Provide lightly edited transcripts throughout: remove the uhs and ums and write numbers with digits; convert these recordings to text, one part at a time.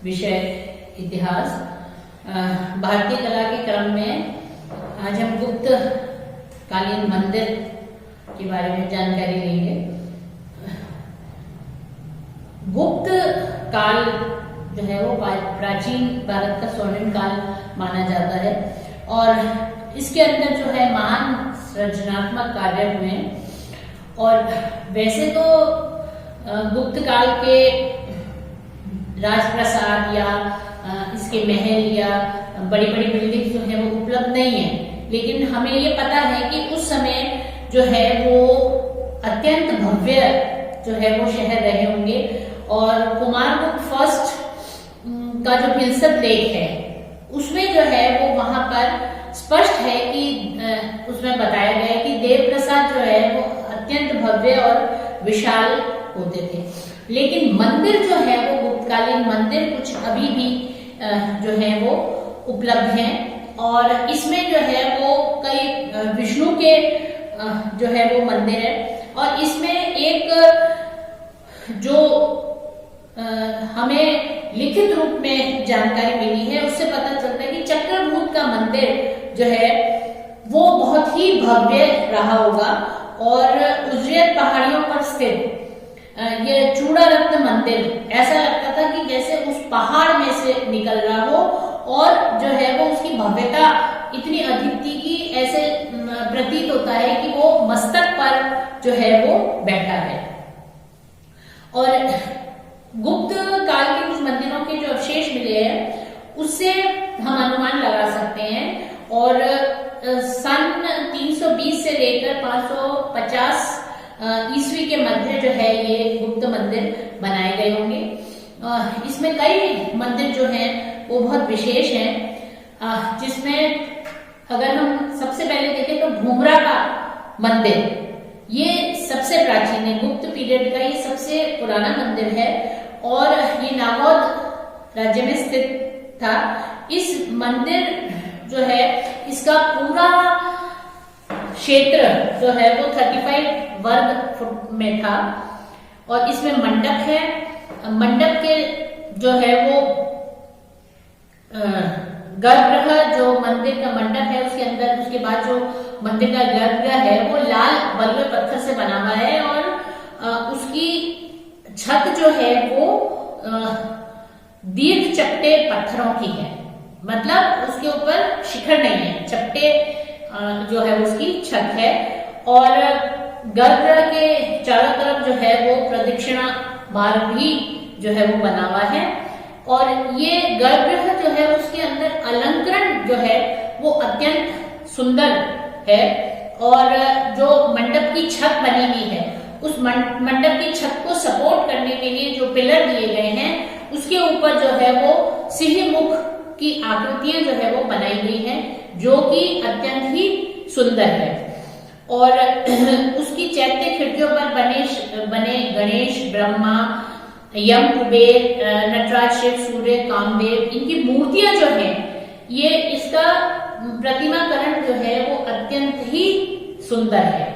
विषय इतिहास। भारतीय कला के क्रम में आज हम गुप्त कालीन मंदिर के बारे में जानकारी लेंगे। गुप्त काल जो है वो प्राचीन भारत का स्वर्णिम काल माना जाता है और इसके अंदर जो है महान सृजनात्मक कार्य हुए। और वैसे तो गुप्त काल के राजप्रासाद या इसके महल या बड़ी बड़ी बिल्डिंग जो है वो उपलब्ध नहीं है, लेकिन हमें ये पता है कि उस समय जो है वो अत्यंत भव्य जो है वो शहर रहे होंगे। और कुमारगुप्त फर्स्ट का जो हिलसत लेख है उसमें जो है वो वहां पर स्पष्ट है कि उसमें बताया गया है कि देव प्रसाद जो है वो अत्यंत भव्य और विशाल होते थे। लेकिन मंदिर जो है वो गुप्तकालीन मंदिर कुछ अभी भी जो है वो उपलब्ध हैं और इसमें जो है वो कई विष्णु के जो है वो मंदिर है। और इसमें एक जो हमें लिखित रूप में जानकारी मिली है उससे पता चलता है कि चक्रभूत का मंदिर जो है वो बहुत ही भव्य रहा होगा। और उज्जैन पहाड़ियों पर स्थित ये चूड़ा रत्न मंदिर ऐसा लगता था कि जैसे उस पहाड़ में से निकल रहा हो और जो है वो उसकी भव्यता इतनी अधिक थी कि ऐसे प्रतीत होता है कि वो मस्तक पर जो है वो बैठा है। और गुप्त काल के कुछ मंदिरों के जो अवशेष मिले हैं उससे हम अनुमान लगा सकते हैं। और सन 320 से लेकर 550 ईस्वी के मध्य जो है ये गुप्त मंदिर बनाए गए होंगे। इसमें कई मंदिर जो हैं वो बहुत विशेष हैं, जिसमें अगर हम सबसे पहले देखें तो घूमरा का मंदिर ये सबसे प्राचीन है। गुप्त पीरियड का ये सबसे पुराना मंदिर है और ये नागौद राज्य में स्थित था। इस मंदिर जो है इसका पूरा क्षेत्र जो है वो 35 वर्ग फुट में था और इसमें मंडप है। मंडप के जो है वो गर्भगृह जो मंदिर का मंडप है उसके अंदर उसके बाद जो मंदिर का गर्भगृह है वो लाल बलुए पत्थर से बना हुआ है और उसकी छत जो है वो दीर्घ चपटे पत्थरों की है, मतलब उसके ऊपर शिखर नहीं है, चपटे जो है उसकी छत है। और गर्भगृह के चारों तरफ जो है वो प्रदक्षिणा मार्ग भी जो है वो बना हुआ है। और ये गर्भगृह जो है उसके अंदर अलंकरण जो है वो अत्यंत सुंदर है। और जो मंडप की छत बनी हुई है उस मंडप की छत को सपोर्ट करने के लिए जो पिलर दिए गए हैं उसके ऊपर जो है वो सिंह मुख की आकृतियां जो है वो बनाई गई हैं जो कि अत्यंत ही सुंदर है। और उसकी चैत्य खिड़कियों पर बने गणेश, ब्रह्मा, यम, कुबेर, नटराज, शिव, सूर्य, कामदेव इनकी मूर्तियां जो है ये इसका प्रतिमाकरण जो है वो अत्यंत ही सुंदर है।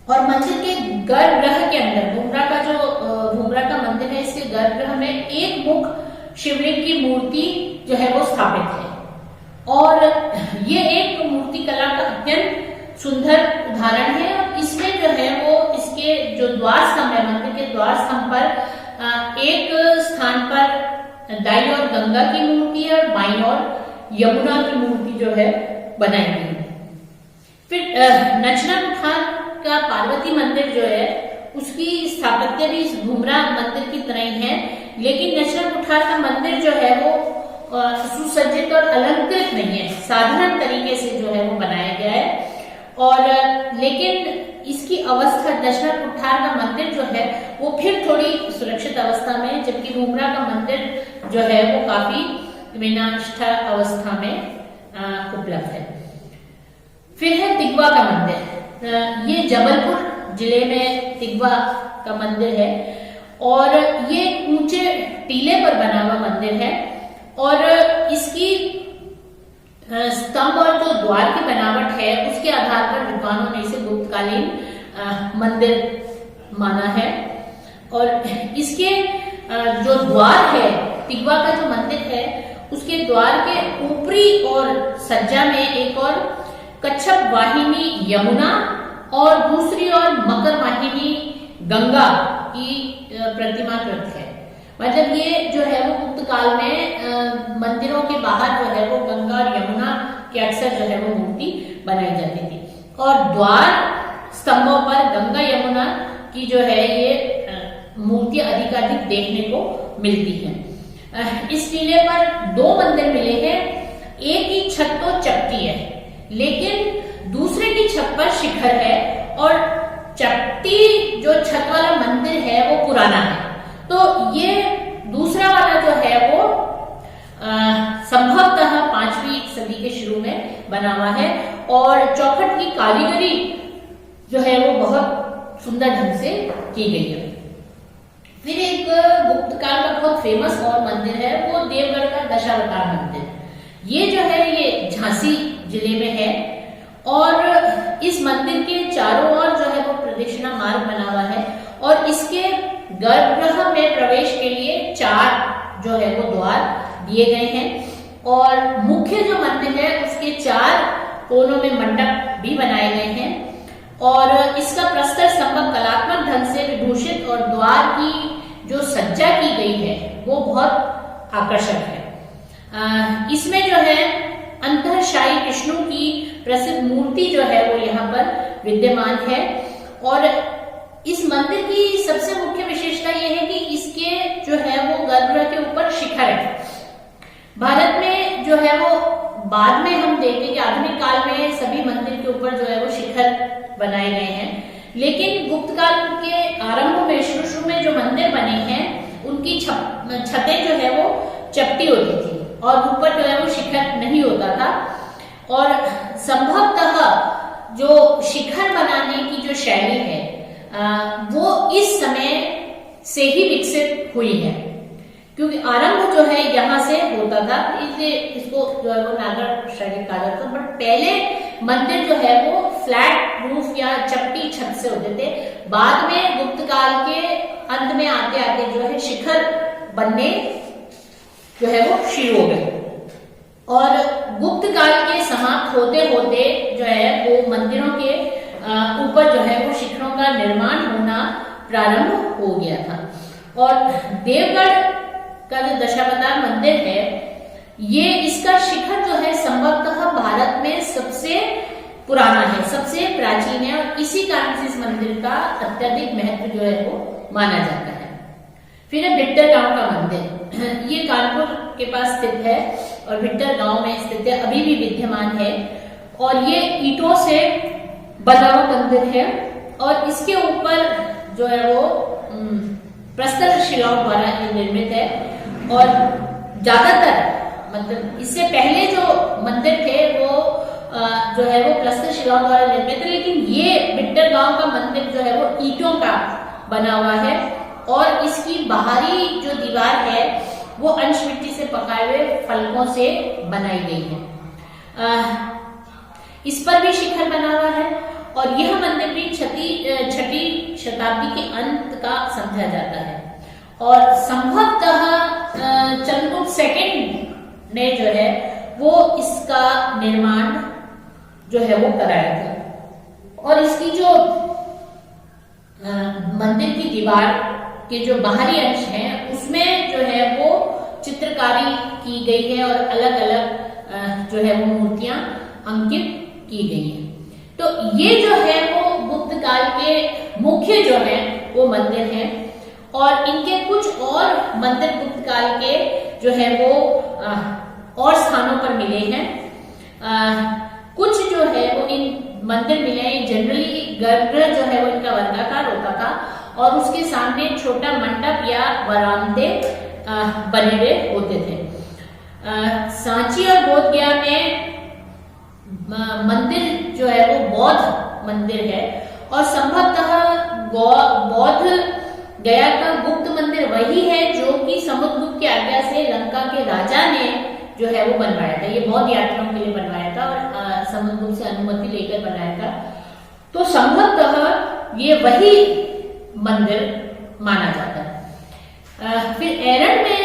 और मंदिर के गर्भगृह के अंदर घूमरा का मंदिर है, इसके गर्भगृह में एक मुख शिवलिंग की मूर्ति जो है वो स्थापित है। और ये एक मूर्ति कला का अत्यंत सुंदर उदाहरण है। और इसमें जो है वो इसके जो द्वार स्तंभ है मंदिर के द्वार स्तंभ पर एक स्थान पर दाईं ओर गंगा की मूर्ति है और बाईं ओर यमुना की मूर्ति जो है बनाई गई है। फिर नचना कुठार का पार्वती मंदिर जो है उसकी स्थापत्य भी इस घूमरा मंदिर की तरह ही है, लेकिन नचना कुठार का मंदिर जो है वो सुसज्जित और अलंकृत नहीं है, साधारण तरीके से जो है वो बनाया गया है। और लेकिन इसकी अवस्था नचना कुठार का मंदिर जो है वो फिर थोड़ी सुरक्षित अवस्था में, जबकि घूमरा का मंदिर जो है वो काफी विनाष्ट अवस्था में उपलब्ध है। फिर है तिगवा का मंदिर। ये जबलपुर जिले में तिगवा का मंदिर है और ये ऊंचे टीले पर बना हुआ मंदिर है। और इसकी स्तंभ और जो द्वार की बनावट है उसके आधार पर विद्वानों ने इसे गुप्तकालीन मंदिर माना है। और इसके जो द्वार है तिगवा का जो मंदिर है उसके द्वार के ऊपरी और सज्जा में एक और कच्छप वाहिनी यमुना और दूसरी ओर मकर वाहिनी गंगा की प्रतिमा कृत है। मतलब ये जो है वो गुप्त काल में मंदिरों के बाहर जो है वो गंगा और यमुना के अक्सर जो है वो मूर्ति बनाई जाती थी और द्वार स्तंभों पर गंगा यमुना की जो है ये मूर्तियां अधिकाधिक देखने को मिलती हैं। इस टीले पर दो मंदिर मिले हैं, एक की छत तो चपटी है लेकिन दूसरे की छत पर शिखर है और चपटी जो छत वाला मंदिर है वो पुराना है। तो ये दूसरा वाला जो है वो संभवतः 5वीं सदी के शुरू में बना हुआ है और चौखट की कारीगरी जो है वो बहुत सुंदर ढंग से की गई है। फिर एक गुप्त काल का बहुत फेमस और मंदिर है वो देवगढ़ का दशावतार मंदिर। ये जो है ये झांसी जिले में है और इस मंदिर के चारों ओर जो है वो प्रदक्षिणा मार्ग बना हुआ है और इसके गर्भगृह में प्रवेश के लिए 4 जो है वो द्वार दिए गए हैं और मुख्य जो मंदिर है उसके 4 कोनों में मंडप भी बनाए गए हैं और इसका प्रस्तर स्तंभ कलात्मक ढंग से विभूषित और द्वार की जो सज्जा की गई है वो बहुत आकर्षक है। इसमें जो है अंतःशायी विष्णु की प्रसिद्ध मूर्ति जो है वो यहाँ पर विद्यमान है और इस मंदिर की सबसे मुख्य विशेषता यह है कि इसके जो है वो गर्भगृह के ऊपर शिखर है। भारत में जो है वो बाद में हम देखते कि आधुनिक काल में सभी मंदिर के ऊपर जो है वो शिखर बनाए गए हैं लेकिन गुप्त काल के आरंभ में शुरू में जो मंदिर बने हैं उनकी छतें जो है वो चपटी होती थी और ऊपर जो है वो शिखर नहीं होता था और संभवतः जो शिखर बनाने की जो शैली है वो इस समय से ही विकसित हुई है क्योंकि आरंभ जो है यहाँ से होता था इसलिए इसको जो है वो नागर शैली कहा जाता था। बट पहले मंदिर जो है वो फ्लैट रूफ या चपटी छत से होते थे। बाद में गुप्त काल के अंत में आते आते जो है शिखर बनने जो है वो शुरू हो गए और गुप्त काल के समाप्त होते होते जो है वो मंदिरों के ऊपर जो है वो शिखरों का निर्माण होना प्रारंभ हो गया था और देवगढ़ का जो दशावतार मंदिर है ये इसका शिखर जो है संभवतः भारत में सबसे पुराना है, सबसे प्राचीन है और इसी कारण से इस मंदिर का अत्यधिक महत्व जो है वो माना जाता है। फिर है भिट्टर गांव का मंदिर। ये कानपुर के पास स्थित है और भिट्टर गांव में स्थित है, अभी भी विद्यमान है और ये ईंटों से बना हुआ मंदिर है और इसके ऊपर जो है वो प्रस्तर शिलाओं द्वारा निर्मित है और ज्यादातर मतलब इससे पहले जो मंदिर थे वो जो है वो प्रस्तर शिलाओं द्वारा निर्मित है लेकिन ये भिट्टर गांव का मंदिर जो है वो ईंटों का बना हुआ है और इसकी बाहरी जो दीवार है वो अंश मिट्टी से पकाए हुए फलकों से बनाई गई है। इस पर भी शिखर बना हुआ है और यह मंदिर भी छठी शताब्दी के अंत का समझा जाता है और संभवतः चंद्रगुप्त सेकंड ने जो है वो इसका निर्माण जो है वो कराया था और इसकी जो मंदिर की दीवार के जो बाहरी अंश हैं उसमें जो है वो चित्रकारी की गई है और अलग अलग जो है वो मूर्तियां अंकित की गई हैं। तो ये जो है वो गुप्त काल के मुख्य जो है वो मंदिर हैं और इनके कुछ और मंदिर गुप्त काल के जो है वो और स्थानों पर मिले हैं। कुछ जो है वो इन मंदिर मिले हैं। जनरली गर्भगृह जो है वो इनका वर्गाकार होता था और उसके सामने छोटा मंडप या वरांदे बने हुए होते थे। सांची और बोधगया में मंदिर जो है वो बौद्ध मंदिर है और संभवतः बौद्ध गया का गुप्त मंदिर वही है जो कि समुद्रगुप्त की आज्ञा से लंका के राजा ने जो है वो बनवाया था। ये बौद्ध यात्रियों के लिए बनवाया था और समुद्रगुप्त से अनुमति लेकर बनाया था। तो संभवतः ये वही मंदिर माना जाता है। फिर एरन में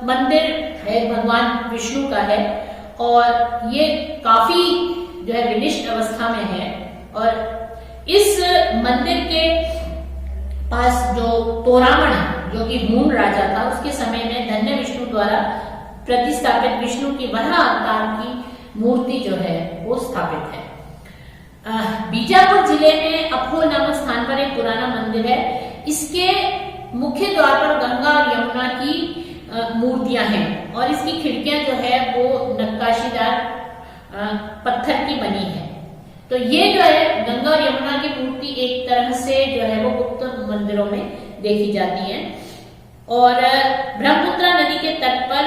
मंदिर है भगवान विष्णु का है और ये काफी जो है विनिष्ट अवस्था में है। और इस मंदिर के पास जो तोरामण जो कि हूण राजा था, उसके समय में धन्य विष्णु द्वारा प्रतिष्ठापित विष्णु की वराह अवतार की मूर्ति जो है वो स्थापित है। बीजापुर जिले में अखोल नामक स्थान पर एक पुराना मंदिर है। इसके मुख्य द्वार पर गंगा और यमुना की मूर्तियां हैं और इसकी खिड़कियां जो है वो नक्काशीदार पत्थर की बनी है। तो ये जो है गंगा और यमुना की मूर्ति एक तरह से जो है वो गुप्त मंदिरों में देखी जाती है। और ब्रह्मपुत्रा नदी के तट पर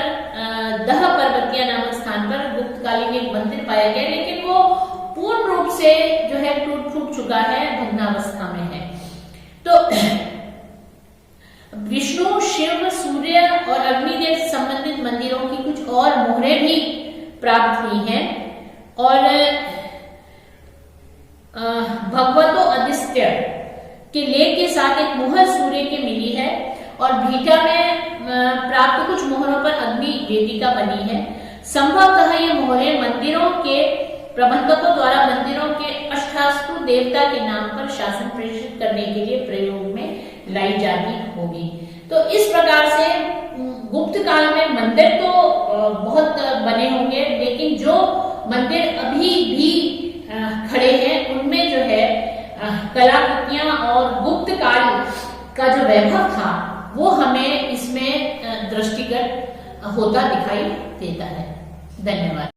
दह पर्वतिया नामक स्थान पर गुप्तकालीन एक मंदिर पाया गया, लेकिन वो पूर्ण रूप से जो है टूट फूट चुका है, भग्नावस्था में है। तो विष्णु, शिव, सूर्य और अग्निदेव से संबंधित मंदिरों की कुछ और मोहरें भी प्राप्त हुई हैं और भगवतो अधिष्ठ्य के लेख के साथ एक मोहर सूर्य की मिली है और भीटा में प्राप्त कुछ मोहरों पर अग्नि वेदिका बनी है। संभवतः ये मोहरें मंदिरों के प्रबंधकों द्वारा मंदिरों के अष्टास्तु देवता के नाम पर शासन प्रेषित करने के लिए प्रयोग में लाई जाती होगी। तो इस प्रकार से गुप्त काल में मंदिर तो बहुत बने होंगे, लेकिन जो मंदिर अभी भी खड़े हैं उनमें जो है कलाकृतियां और गुप्त काल का जो वैभव था वो हमें इसमें दृष्टिगत होता दिखाई देता है। धन्यवाद।